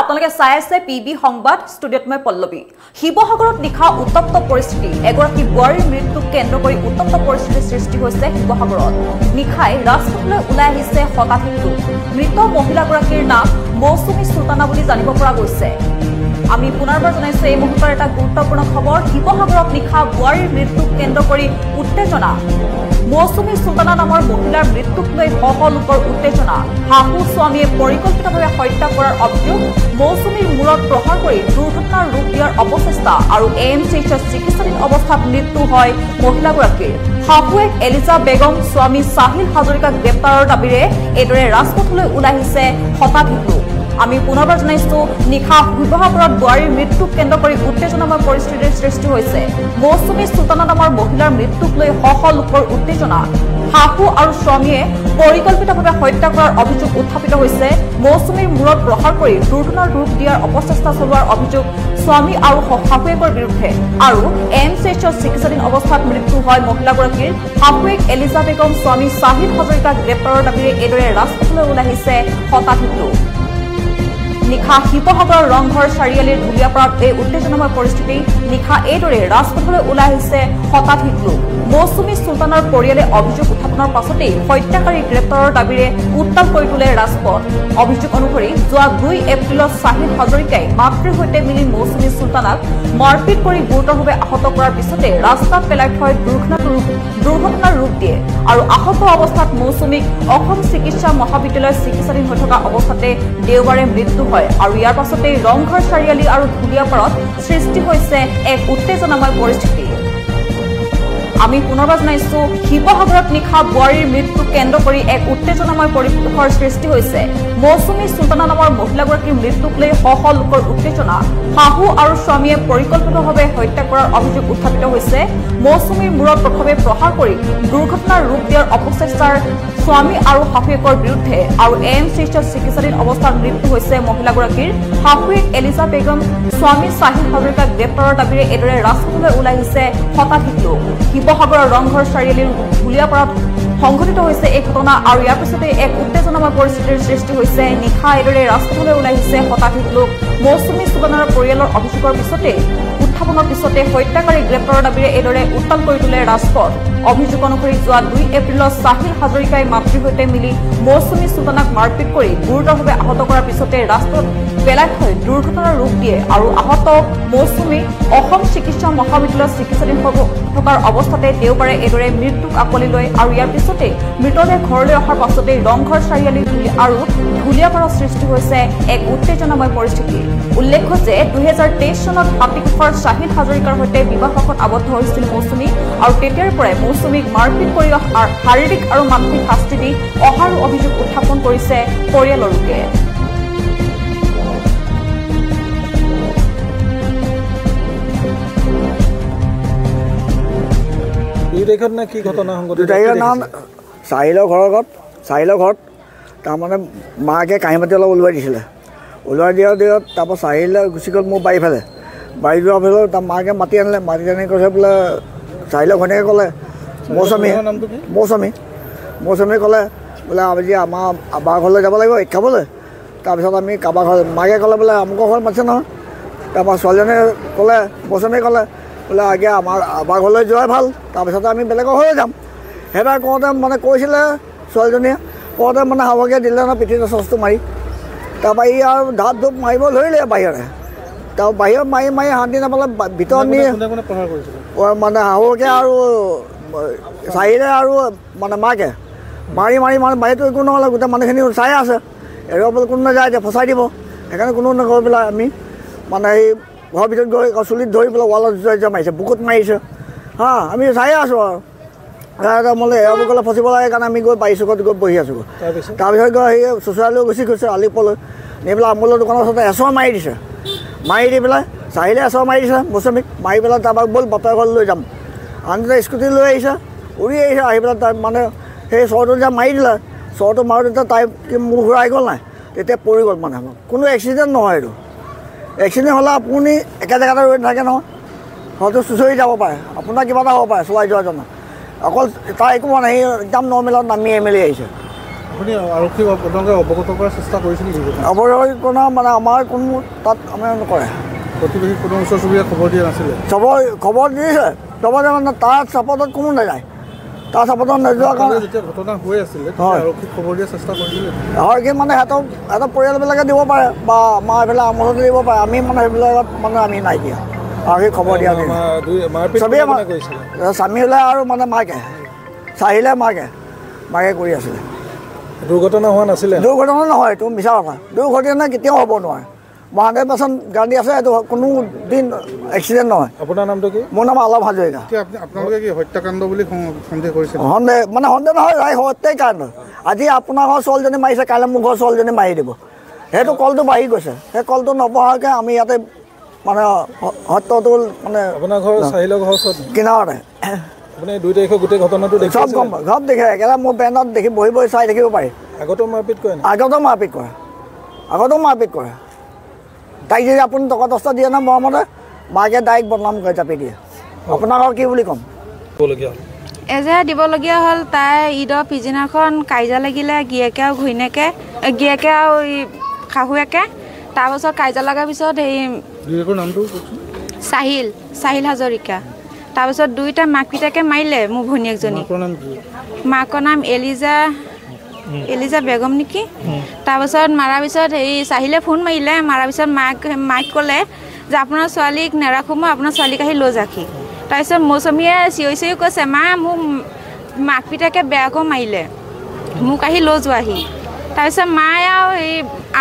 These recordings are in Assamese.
আপোনালোকে চাই আছে পিবি সংবাদ ষ্টুডিঅ'ত মই পল্লৱী শিৱসাগৰত নিখা উত্তপ্ত পৰিস্থিতি এগৰাকী বোৱাৰীৰ মৃত্যুক কেন্দ্ৰ কৰি উত্তপ্ত পৰিস্থিতিৰ সৃষ্টি হৈছে শিৱসাগৰত নিখাই ৰাজপথলৈ ওলাই আহিছে শতাধিক লোক মৃত মহিলাগৰাকীৰ নাম মৌচুমী চুলতানা বুলি জানিব পৰা গৈছে আমি পুনৰবাৰ জনাইছো এই মুহূৰ্তৰ এটা গুৰুত্বপূৰ্ণ খবৰ শিৱসাগৰত নিখা বোৱাৰীৰ মৃত্যুক কেন্দ্ৰ কৰি উত্তেজনা মৌচুমী চুলতানা নামৰ মহিলাৰ মৃত্যুক লৈ শহ লোকৰ উত্তেজনা শাহু স্বামীয়ে পৰিকল্পিতভাৱে হত্যা কৰাৰ অভিযোগ মৌচুমীৰ মূৰত প্ৰহাৰ কৰি দুৰ্ঘটনাৰ ৰূপ দিয়াৰ অপচেষ্টা আৰু AMCHত চিকিৎসাধীন অৱস্থাত মৃত্যু হয় মহিলাগৰাকীৰ শাহুৱেক এলিজা বেগম স্বামী সাহিল হাজৰিকাক গ্ৰেপ্তাৰৰ দাবীৰে এইদৰে ৰাজপথলৈ ওলাই আহিছে শতাধিক লোক আমি পুনৰবাৰ জনাইছো নিখা শিৱসাগৰত বোৱাৰীৰ মৃত্যুক কেন্দ্ৰ কৰি উত্তেজনাময় পৰিস্থিতিৰ সৃষ্টি হৈছে মৌচুমী চুলতানা নামৰ মহিলাৰ মৃত্যুক লৈ শহ লোকৰ উত্তেজনা শাহু আৰু স্বামীয়ে পৰিকল্পিতভাৱে হত্যা কৰাৰ অভিযোগ উত্থাপিত হৈছে মৌচুমীৰ মূৰত প্ৰহাৰ কৰি দুৰ্ঘটনাৰ ৰূপ দিয়াৰ অপচেষ্টা চলোৱাৰ অভিযোগ স্বামী আৰু শাহুৱেকৰ বিৰুদ্ধে আৰু AMCHত চিকিৎসাধীন অৱস্থাত মৃত্যু হয় মহিলাগৰাকীৰ শাহুৱেক এলিজা বেগম স্বামী সাহিল হাজৰিকাক গ্ৰেপ্তাৰৰ দাবীৰে এইদৰে ৰাজপথলৈ ওলাই আহিছে শতাধিক লোক নিখা শিৱসাগৰৰ ৰংঘৰ চাৰিআলিৰ ধুলিয়াপাৰাত এই উত্তেজনাময় পৰিস্থিতি নিখা এইদৰে ৰাজপথলৈ ওলাই আহিছে শতাধিক লোক মৌচুমী চুলতানাৰ পৰিয়ালে অভিযোগ উত্থাপনৰ পাছতেই হত্যাকাৰী গ্ৰেপ্তাৰৰ দাবীৰে উত্তাল কৰি তোলে ৰাজপথ অভিযোগ অনুসৰি যোৱা 2 এপ্ৰিলত সাহিল হাজৰিকাই মাতৃৰ সৈতে মিলি মৌচুমী চুলতানাক মাৰপিট কৰি গুৰুতৰভাৱে আহত কৰাৰ পিছতে ৰাস্তাত পেলাই থৈ দুৰ্ঘটনাৰ ৰূপ দিয়ে আৰু আহত অৱস্থাত মৌচুমীক অসম চিকিৎসা মহাবিদ্যালয়ত চিকিৎসাধীন হৈ থকা অৱস্থাতে দেওবাৰে মৃত্যু হয় আৰু ইয়াৰ পাছতে ৰংঘৰ চাৰিআলি আৰু ধুলিয়াপাৰাত সৃষ্টি হৈছে এক উত্তেজনাময় পৰিস্থিতি আমি পুনৰবাৰ জনাইছো শিৱসাগৰত নিখা বোৱাৰীৰ মৃত্যু কেন্দ্ৰ কৰি এক উত্তেজনাময় পৰিৱেশৰ সৃষ্টি হৈছে মৌচুমী চুলতানা নামৰ মহিলাগৰাকীৰ মৃত্যুক লৈ শহ লোকৰ উত্তেজনা শাহু আৰু স্বামীয়ে পৰিকল্পিতভাৱে হত্যা কৰাৰ অভিযোগ উত্থাপিত হৈছে মৌচুমীৰ মূৰত প্ৰথমে প্ৰহাৰ কৰি দুৰ্ঘটনাৰ ৰূপ দিয়াৰ অপচেষ্টাৰ স্বামী আৰু শাহুৱেকৰ বিৰুদ্ধে আৰু AMCHত চিকিৎসাধীন অৱস্থাত মৃত্যু হৈছে মহিলাগৰাকীৰ শাহুৱেক এলিজা বেগম স্বামী সাহিল হাজৰিকাক গ্ৰেপ্তাৰৰ দাবীৰে এইদৰে ৰাজপথলৈ ওলাই আহিছে শতাধিক লোক শিৱসাগৰৰ ৰংঘৰ চাৰিআলিৰ ধুলিয়াপাৰাত সংঘটিত হৈছে এই ঘটনা আৰু ইয়াৰ পিছতে এক উত্তেজনাময় পৰিস্থিতিৰ সৃষ্টি হৈছে নিশা এইদৰে ৰাজপথলৈ ওলাই আহিছে শতাধিক লোক মৌচুমী চুলতানাৰ পৰিয়ালৰ অভিযোগৰ পিছতে উত্থাপনৰ পিছতে হত্যাকাৰী গ্ৰেপ্তাৰৰ দাবীৰে এইদৰে উত্তাল কৰি তোলে ৰাজপথ অভিযোগ অনুসৰি যোৱা 2 এপ্ৰিলত সাহিল হাজৰিকাই মাতৃৰ সৈতে মিলি মৌচুমী চুলতানাক মাৰপিট কৰি গুৰুতৰভাৱে আহত কৰাৰ পিছতে ৰাস্তাত পেলাই থৈ দুৰ্ঘটনাৰ ৰূপ দিয়ে আৰু আহত মৌচুমী অসম চিকিৎসা মহাবিদ্যালয়ত চিকিৎসাধীন থকাৰ অৱস্থাতে দেওবাৰে এইদৰে মৃত্যুক আকোৱালি লয় আৰু ইয়াৰ পিছতে মৃতদেহ ঘৰলৈ অহাৰ পাছতে ৰংঘৰ চাৰিআলি আৰু ধুলিয়াপাৰাত সৃষ্টি হৈছে এক উত্তেজনাময় পৰিস্থিতি উল্লেখ্য যে 2023 চনত হাতীকোষৰ সাহিল হাজৰিকাৰ সৈতে বিবাহপাশত আবদ্ধ হৈছিল মৌচুমী আৰু তেতিয়াৰ পৰাই মৌচুমীক মাৰপিট কৰি শাৰীৰিক আৰু মানসিক শাস্তি দি অহাৰ অভিযোগ উত্থাপন কৰিছে পৰিয়ালৰ লোকে কি ঘটনা সংঘটিত নাম চাহিলৰ ঘৰত তাৰমানে মাকে কাঁহী মাটি অলপ ওলোৱাই দিছিলে ওলোৱাই দিয়াৰ দিনত তাৰপৰা চাহিলে গুচি গ'ল মোৰ বাৰী ফালে বাৰী যোৱাৰ ফালে তাৰ মাকে মাতি আনিলে মাতি আনি কৈছে বোলে চাহিলৰ ঘৈণীয়েকে ক'লে মৌচুমী ক'লে বোলে আজি আমাৰ আবাৰ ঘৰলৈ যাব লাগিব ঈদ খাবলৈ তাৰপিছত আমি কাৰোবাৰ ঘৰ মাকে ক'লে বোলে আমুকৰ ঘৰত মাতিছে নহয় তাৰপৰা ছোৱালীজনীয়ে ক'লে মৌচুমীয়ে ক'লে বোলে আগে আমাৰ আবাৰ ঘৰলৈ যোৱাই ভাল তাৰপিছতে আমি বেলেগৰ ঘৰলৈ যাম সেইবাৰ কওঁতে মানে কৈছিলে ছোৱালীজনীয়ে কওঁতে মানে হাৱকে দিলে নহয় পিঠিত চচটো মাৰি তাৰপৰা ই আৰু ধাপ ধূপ মাৰিব ধৰিলে বাহিৰতে তাৰ বাহিৰত মাৰি শান্তি নাপালে ভিতৰত নি মানে হাৱকে আৰু চাহিলে আৰু মানে মাকে মাৰি মানে বাৰীটো একো নহ'লে গোটেই মানুহখিনি চাই আছে এৰুৱাবলৈ কোনো নাযায় এতিয়া ফচাই দিব সেইকাৰণে কোনো নগৈ পেলাই আমি মানে এই ঘৰৰ ভিতৰত গৈ চুলিত ধৰি পেলাই ৱালত জোৰা মাৰিছে বুকুত মাৰিছে হা আমি চাই আছোঁ আৰু মানে এৰাব গ'লে ফচিব লাগে কাৰণে আমি গৈ বাৰী চুকত গৈ বহি আছোঁ তাৰপিছত গৈ সেই চুচুৰালৈ গুচি গৈছে আলিপলৈ নি পেলাই আমোলৰ দোকানৰ ওচৰতে এচৰ মাৰি দিছে মাৰি দি পেলাই চাহিলে এচৰ মাৰি দিছে মৌচুমীক মাৰি পেলাই তাৰপৰা ব'ল বাপেৰ ঘৰলৈ লৈ যাম আনহাতে স্কুটি লৈ আহিছে উৰি আহিছে আহি পেলাই তাই মানে সেই চৰটো যেতিয়া মাৰি দিলে চৰটো মাৰোঁতে তাই মূৰ ঘূৰাই গ'ল নাই তেতিয়া পৰি গ'ল মানে কোনো এক্সিডেণ্ট নহয় এইটো এক্সিডেণ্ট হ'লে আপুনি একে জেগাতে ৰৈ নাথাকে নহয় হয়তো চুঁচৰি যাব পাৰে আপোনাৰ কিবা এটা হ'ব পাৰে চলাই যোৱাজনৰ অকল তাৰ একো হোৱা নাই একদম নৰ্মেলত নামি মেলি আহিছে আপুনি আৰক্ষী আপোনালোকে অৱগত কৰাৰ চেষ্টা কৰিছিল নেকি? অৱগত কৰা মানে আমাৰ কোনো তাত আমাৰ নকৰে। প্ৰতিবেশী কোনো ওচৰ চুবুৰীয়া খবৰ দিয়া নাছিলে? খবৰ দিছে, চবতে মানে তাৰ চাপৰ্টত কোনো নাযায়। তাৰ চাপৰ্টত নোযোৱাৰ কাৰণে যেতিয়া ঘটনা হৈ আছিলে আৰক্ষীক খবৰ দিয়াৰ চেষ্টা কৰিছিলে? আৰক্ষী মানে সিহঁতৰ পৰিয়ালবিলাকে দিব পাৰে বা আমাৰ এইফালে আমোলতে দিব পাৰে। আমি মানে সেইবিলাকত মানে আমি নাই দিয়া। আৰক্ষীক খবৰ দিয়া চবেই স্বামীলে আৰু মানে মাকে চাহিলে মাকে কৰি আছিলে। দুৰ্ঘটনা হোৱা নাছিলে? দুৰ্ঘটনা নহয়, এইটো মিছা কথা। দুৰ্ঘটনা কেতিয়াও হ'ব নোৱাৰে। 100% গাড়ী আছে, এইটো কোনো দিন এক্সিডেণ্ট নহয়। আপোনাৰ নামটো কি? মোৰ নাম আলম হাজৰিকা। আপোনালোকে কি হত্যাকাণ্ড বুলি সন্দেহ কৰিছে? সন্দেহ নহয়, হত্যাই কাণ্ড। আজি আপোনাৰ ঘৰৰ ছোৱালীজনী মাৰিছে, কাইলৈ মোৰ ঘৰৰ ছোৱালীজনী মাৰি দিব। সেইটো কলটো বাঢ়ি গৈছে। সেই কলটো নবহাকৈ আমি ইয়াতে মানে হত্যাটো মানে আপোনাৰ ঘৰ চাহিলৰ ঘৰৰ ওচৰত কিনাৰতে। আপুনি 2 তাৰিখে গোটেই ঘটনাটো দেখি চব গম পায়, চব দেখে। একেবাৰে মোৰ বেণ্ডত দেখি বহি চাই থাকিব পাৰি। আগতো মাৰপিট কৰে? আগতো মাৰপিট কৰে। তাইক যদি আপুনি টকা 10টা দিয়ে ন মৰমতে, মাকে ডাইৰেক্ট বদনাম কৰি জাপি দিয়ে। আপোনাক আৰু কি বুলি ক'ম? এজেহা দিবলগীয়া হ'ল। তাই ঈদৰ পিছদিনাখন কাজিয়া লাগিলে গিয়েকে আৰু ঘৈণীয়েকে, গিয়েকে আৰু শাহুৱেকে। তাৰপাছত কাজিয়া লগাৰ পিছত নামটো চাহিল হাজৰিকা। তাৰপিছত দুইটা মাক পিতাকে মাৰিলে মোৰ ভনীয়েকজনী। মাকৰ নাম এলিজা বেগম নেকি। তাৰপাছত মাৰাৰ পিছত চাহিলে ফোন মাৰিলে। মাৰাৰ পিছত মাক ক'লে যে আপোনাৰ ছোৱালীক নেৰাখোঁ, মই আপোনাৰ ছোৱালীক আহি লৈ যাকি। তাৰপিছত মৌচুমীয়ে চিঞৰি কৈছে, মা মোক মাক পিতাকে বেয়াকৈ মাৰিলে, মোক আহি লৈ যোৱাহি। তাৰপিছত মায়ে আৰু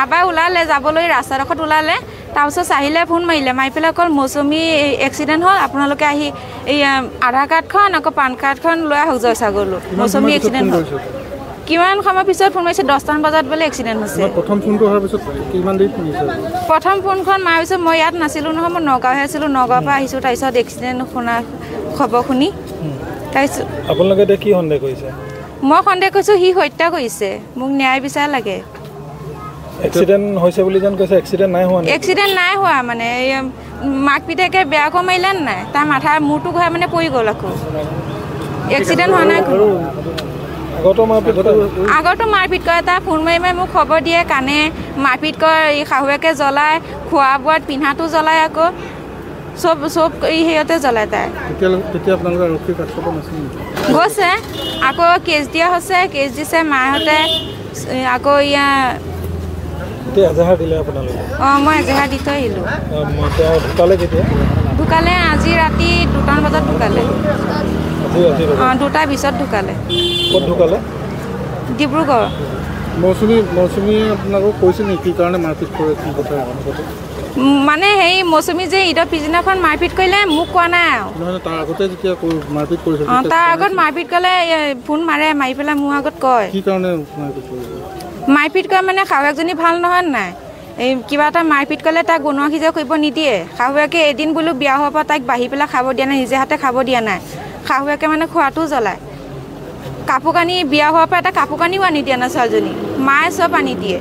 আবাৰ ওলালে, যাবলৈ ৰাস্তাডোখৰত ওলালে। তাৰপিছত চাহিলে ফোন মাৰিলে, মাৰি পেলাই অকল মৌচুমী এক্সিডেণ্ট হ'ল, আপোনালোকে আহি এই আধাৰ কাৰ্ডখন আকৌ পান কাৰ্ডখন লৈ আহক জয়সাগৰলৈ। মৌচুমী এক্সিডেণ্ট হ'ল। কিমান সময় পিছত ফোন মাৰিছে? 10টামান বজাত বোলে এক্সিডেণ্ট হৈছে। প্ৰথম ফোনটো হোৱাৰ পিছত কিমান দেৰি শুনিছে? প্ৰথম ফোনখন মাৰাৰ পিছত মই ইয়াত নাছিলোঁ নহয়, মই নগাঁৱহে আছিলোঁ। নগাঁৱৰ পৰা আহিছোঁ। তাৰপিছত এক্সিডেণ্ট শুনা খবৰ শুনি তাৰপিছত আপোনালোকে এতিয়া কি সন্দেহ কৰিছে? মই সন্দেহ কৰিছোঁ সি হত্যা কৰিছে। মোক ন্যায় বিচাৰ লাগে। এক্সিডেণ্ট হৈছে বুলি যেন কৈছে, এক্সিডেণ্ট নাই হোৱা? এক্সিডেণ্ট নাই হোৱা, মানে মাক পিতাকে বেয়াকৈ মাৰিলে নাই, তাৰ মাথাৰ মূৰটো ঘূৰাই মানে পৰি গ'ল। আকৌ এক্সিডেণ্ট হোৱা নাই। আগতো মাৰপিট কৰে। তাৰ ফোন মাৰি মোক খবৰ দিয়ে, কানে মাৰপিট কৰে। শাহুৱেকে জ্বলায়, খোৱা বোৱাত পিন্ধাটো জ্বলায়, আকৌ চব সিহঁতে জ্বলায়। তাই গৈছে, আকৌ কেছ দিয়া হৈছে, কেছ দিছে মাহঁতে। আকৌ মই এজেহাৰ দি থৈ আহিলোঁ। ঢুকালে আজি ৰাতি 2টামান বজাত ঢুকালে। 2টাৰ পিছত ঢুকালে। ক'ত ঢুকালে? ডিব্ৰুগড়। মৌচুমীয়ে আপোনালোকক কৈছে নেকি কি কাৰণে মাৰপিট কৰে, কি কথা? মানে মৌচুমী যে ঈদৰ পিছদিনাখন মাৰপিট কৰিলে, মোক কোৱা নাই আৰু। তাৰ আগতে যেতিয়া মাৰপিট কৰিছে, তাৰ আগত মাৰপিট কৰিলে ফোন মাৰে, মাৰি পেলাই মোৰ আগত কয়। কি কাৰণে মাৰপিট কৰে? মানে শাহুৱেকজনী ভাল নহয় নাই, কিবা এটা মাৰপিট কৰিলে তাক বনোৱা সিজোৱা কৰিব নিদিয়ে। শাহুৱেকে এদিন বোলো বিয়া হোৱাৰ পৰা তাইক বাঢ়ি পেলাই খাব দিয়া নাই, নিজে হাতে খাব দিয়া নাই। শাহুৱেকে মানে খোৱাটো জ্বলায়। কাপোৰ কানি বিয়া হোৱাৰ পৰা এটা কাপোৰ কানিও আনি দিয়া নাই ছোৱালীজনী, মায়ে চব আনি দিয়ে।